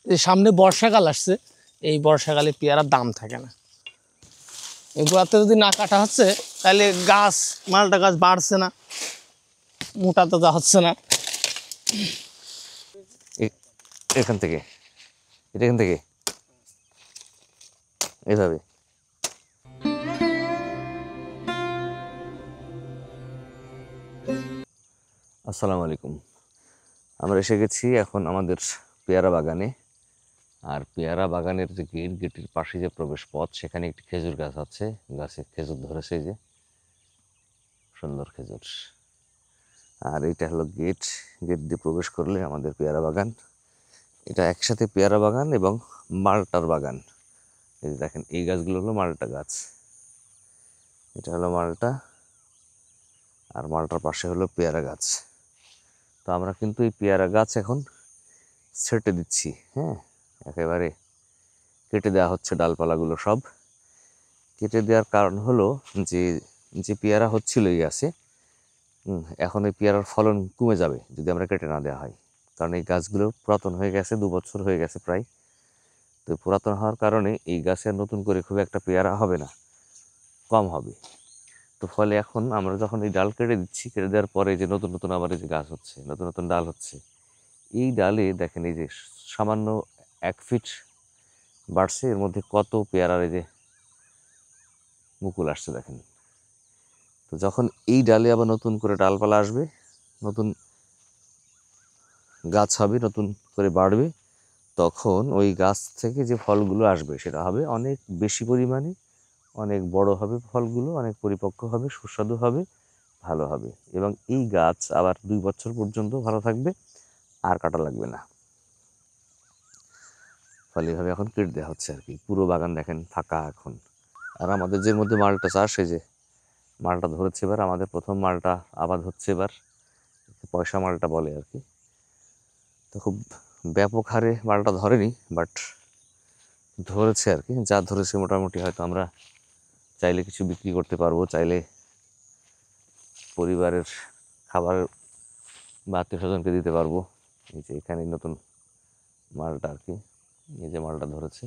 যে সামনে বর্ষাকাল আসছে, এই বর্ষাকালে পেয়ারার দাম থাকে না। এগুলাতে যদি না কাটা হচ্ছে তাহলে মালটা গাছ বাড়ছে না, মোটা তাজা হচ্ছে না। এখান থেকে এভাবে আসসালামু আলাইকুম। আমরা এসে গেছি এখন আমাদের পেয়ারা বাগানে। আর পেয়ারা বাগানের যে গেটের পাশে যে প্রবেশ পথ, সেখানে একটি খেজুর গাছ আছে। গাছে খেজুর ধরেছে, যে সুন্দর খেজুর। আর এটা হলো গেট দিয়ে প্রবেশ করলে আমাদের পেয়ারা বাগান। এটা একসাথে পেয়ারা বাগান এবং মালটার বাগান। এই যে দেখেন, এই গাছগুলো হলো মালটা গাছ। এটা হলো মালটা, আর মালটার পাশে হলো পেয়ারা গাছ। তো আমরা কিন্তু এই পেয়ারা গাছ এখন ছেটে দিচ্ছি। হ্যাঁ, একেবারে কেটে দেওয়া হচ্ছে, ডালপালাগুলো সব কেটে দেওয়ার কারণ হলো যে পেয়ারা হচ্ছিল এই গাছে, এখন এই পেয়ারার ফলন কমে যাবে যদি আমরা কেটে না দেওয়া হয়। কারণ এই গাছগুলো পুরাতন হয়ে গেছে, 2 বছর হয়ে গেছে প্রায়। তো পুরাতন হওয়ার কারণে এই গাছে নতুন করে খুব একটা পেয়ারা হবে না, কম হবে। তো ফলে এখন আমরা যখন এই ডাল কেটে দিচ্ছি, কেটে দেওয়ার পরে যে নতুন নতুন আবার এই যে গাছ হচ্ছে, নতুন নতুন ডাল হচ্ছে, এই ডালে দেখেন এই যে সামান্য 1 ফিট বাড়ছে, এর মধ্যে কত পেয়ারার এই যে মুকুল আসছে দেখেন। তো যখন এই ডালে আবার নতুন করে ডালপালা আসবে, নতুন গাছ হবে, নতুন করে বাড়বে, তখন ওই গাছ থেকে যে ফলগুলো আসবে সেটা হবে অনেক বেশি পরিমাণে, অনেক বড় হবে, ফলগুলো অনেক পরিপক্ক হবে, সুস্বাদু হবে, ভালো হবে। এবং এই গাছ আবার 2 বছর পর্যন্ত ভালো থাকবে, আর কাটা লাগবে না। ফলে এভাবে এখন কেটে দেওয়া হচ্ছে আর কি। পুরো বাগান দেখেন ফাঁকা এখন। আর আমাদের যে মধ্যে মালটা চাষ, এই যে মালটা ধরেছে এবার, আমাদের প্রথম মালটা আবাদ হচ্ছে এবার, পয়সা মালটা বলে আর কি। তো খুব ব্যাপক হারে মালটা ধরেনি, বাট ধরেছে আর কি। যা ধরেছে মোটামুটি হয়তো আমরা চাইলে কিছু বিক্রি করতে পারবো, চাইলে পরিবারের খাবার বা আত্মীয় স্বজনকে দিতে পারবো। এই যে এখানে নতুন মালটা আর কি, এই যে মালটা ধরেছে,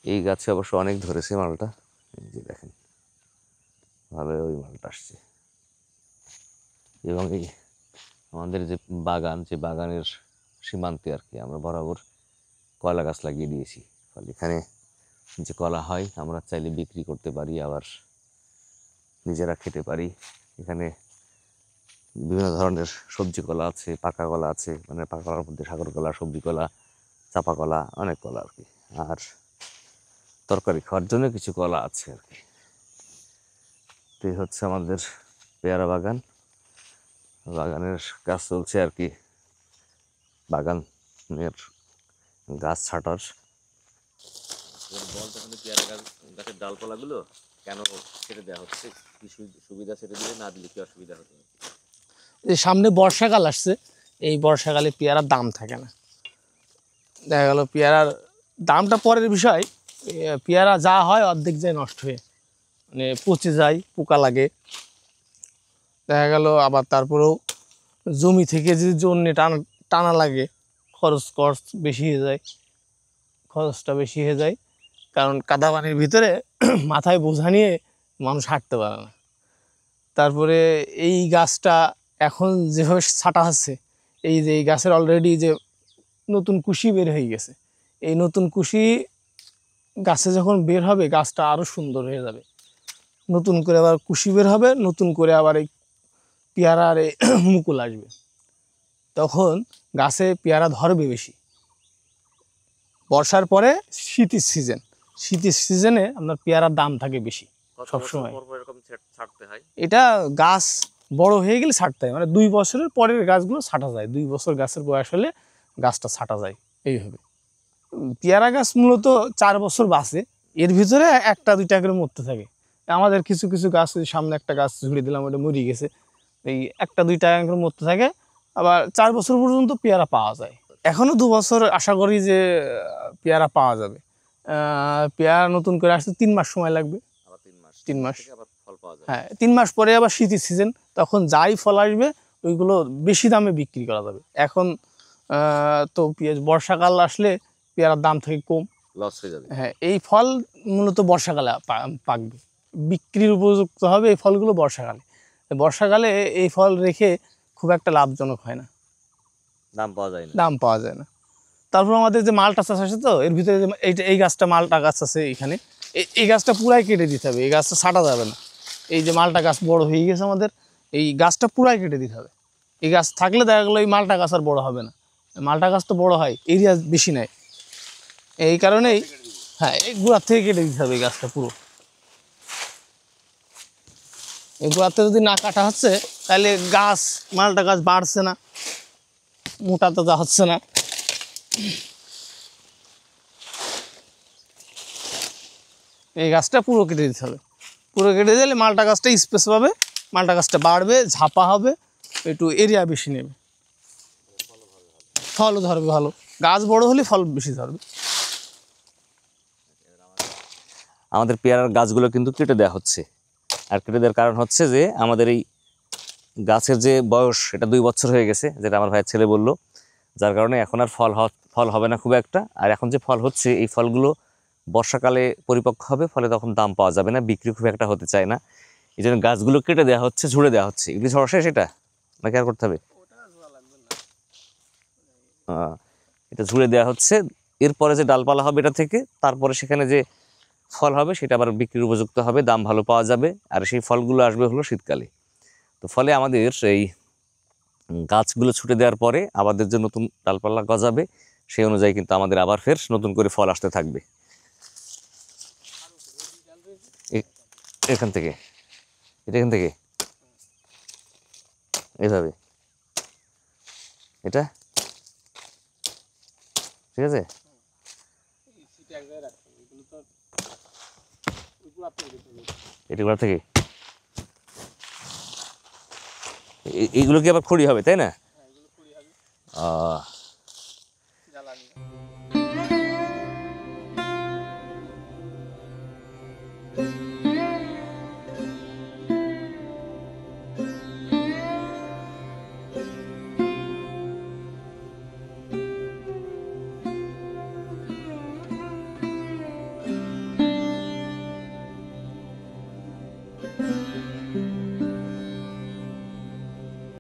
এই গাছে অবশ্য অনেক ধরেছে মালটা। এই যে দেখেন, ভালো ওই মালটা আসছে। এবং এই আমাদের যে বাগান, যে বাগানের সীমান্তে আর কি, আমরা বরাবর কলা গাছ লাগিয়ে দিয়েছি। ফলে এখানে যে কলা হয় আমরা চাইলে বিক্রি করতে পারি, আবার নিজেরা খেতে পারি। এখানে বিভিন্ন ধরনের সবজি কলা আছে, পাকা কলা আছে, মানে পাকা কলার মধ্যে সাগর কলা, সবজি কলা, চাপা কলা, অনেক কলা আর কি। আর তরকারি খাওয়ার জন্য কিছু কলা আছে আর কি। তো এই হচ্ছে আমাদের পেয়ারা বাগান, বাগানের কাজ চলছে আর কি, বাগানের গাছ ছাঁটার। বল তখন পেয়ারা গাছের ডালপালাগুলো কেন ছেড়ে দেওয়া হচ্ছে, কি সুবিধা ছেড়ে দিলে, না দিলে কি অসুবিধা হতো? যে সামনে বর্ষাকাল আসছে, এই বর্ষাকালে পেয়ারার দাম থাকে না। দেখা গেল পেয়ারার দামটা পরের বিষয়, পেয়ারা যা হয় অর্ধেক যায় নষ্ট হয়ে, মানে পচে যায়, পোকা লাগে। দেখা গেল আবার তারপরেও জমি থেকে যদি জন্যে টানা লাগে, খরচ বেশি হয়ে যায়, খরচটা বেশি হয়ে যায়। কারণ কাদা পানির ভিতরে মাথায় বোঝা নিয়ে মানুষ হাঁটতে পারে না। তারপরে এই গাছটা এখন যেভাবে ছাঁটা হচ্ছে, এই যে এই গাছের অলরেডি যে নতুন কুশি বের হয়ে গেছে, এই নতুন কুশি গাছে যখন বের হবে, গাছটা আরও সুন্দর হয়ে যাবে। নতুন করে আবার কুশি বের হবে, নতুন করে আবার এই পেয়ারার এই মুকুল আসবে, তখন গাছে পেয়ারা ধরবে বেশি। বর্ষার পরে শীতের সিজনে আপনার পেয়ারার দাম থাকে বেশি সবসময়। এটা গাছ বড় হয়ে গেলে ছাঁটতে হয়, মানে 2 বছরের পরের গাছগুলো ছাঁটা যায়, 2 বছর গাছের বয়স হলে গাছটা ছাঁটা যায় এইভাবে। পেয়ারা গাছ মূলত 4 বছর বাঁচে, এর ভিতরে 1-2টা করে মরতে থাকে। আমাদের কিছু কিছু গাছ, সামনে একটা গাছ ঝুড়ে দিলাম, ওটা মরে গেছে, এই 1-2টা করে মরতে থাকে। আবার 4 বছর পর্যন্ত পেয়ারা পাওয়া যায়। এখনও 2 বছর আশা করি যে পেয়ারা পাওয়া যাবে। পেয়ারা নতুন করে আসতে 3 মাস সময় লাগবে। 3 মাস, হ্যাঁ 3 মাস পরে আবার শীতের সিজন, তখন যাই ফল আসবে ওইগুলো বেশি দামে বিক্রি করা যাবে। এখন তো বর্ষাকাল আসলে পেয়ারার দাম থেকে কম। লস হয়ে যাবে। হ্যাঁ, এই ফল মূলত বর্ষাকালে পাকবে, বিক্রির উপযুক্ত হবে এই ফলগুলো বর্ষাকালে। বর্ষাকালে এই ফল রেখে খুব একটা লাভজনক হয় না, দাম পাওয়া যায় না। দাম পাওয়া যায় না। তারপর আমাদের যে মালটা চাষ আছে, তো এর ভিতরে যে এই গাছটা মালটা গাছ আছে এখানে, এই গাছটা পুরাই কেটে দিতে হবে, এই গাছটা ছাটা যাবে না। এই যে মালটা গাছ বড় হয়ে গেছে আমাদের, এই গাছটা পুরাই কেটে দিতে হবে। এই গাছ থাকলে দেখা গেলো এই মালটা গাছ আর বড় হবে না। মালটা গাছ তো বড় হয়, এরিয়া বেশি নেয়, এই কারণেই হ্যাঁ এই গোড়ার থেকে কেটে দিতে হবে এই গাছটা পুরো। এই গোড়াতে যদি না কাটা হচ্ছে তাহলে গাছ, মালটা গাছ বাড়ছে না, মোটা তাজা হচ্ছে না। এই গাছটা পুরো কেটে দিতে হবে, পুরো কেটে দিলে মালটা গাছটা স্পেস পাবে, মালটা গাছটা বাড়বে, ঝাপা হবে, একটু এরিয়া বেশি নেবে, ফলও ধরবে ভালো। গাছ বড় হলে ফল বেশি ধরবে। আমাদের পেয়ারার গাছগুলো কিন্তু কেটে দেওয়া হচ্ছে, আর কেটে দেওয়ার কারণ হচ্ছে যে আমাদের এই গাছের যে বয়স এটা 2 বছর হয়ে গেছে, যেটা আমার ভাইয়ের ছেলে বললো, যার কারণে এখন আর ফল হবে না খুব একটা। আর এখন যে ফল হচ্ছে এই ফলগুলো বর্ষাকালে পরিপক্ক হবে, ফলে তখন দাম পাওয়া যাবে না, বিক্রি খুব একটা হতে চায় না। এই জন্য গাছগুলো কেটে দেওয়া হচ্ছে, ঝুড়ে দেওয়া হচ্ছে। এগুলি সরাসরি সেটা নাকি আর করতে হবে? এটা ঝুড়ে দেওয়া হচ্ছে, এরপরে যে ডালপালা হবে এটা থেকে, তারপরে সেখানে যে ফল হবে সেটা আবার বিক্রির উপযুক্ত হবে, দাম ভালো পাওয়া যাবে। আর সেই ফলগুলো আসবে হলো শীতকালে। তো ফলে আমাদের এই গাছগুলো ছুটে দেওয়ার পরে আমাদের যে নতুন ডালপালা গজাবে, সেই অনুযায়ী কিন্তু আমাদের আবার ফের নতুন করে ফল আসতে থাকবে। এখান থেকে এখান থেকে এইভাবে, এটা ঠিক আছে। এটা গোড়া থেকে এইগুলো কি আবার খড়ি হবে, তাই না? আহ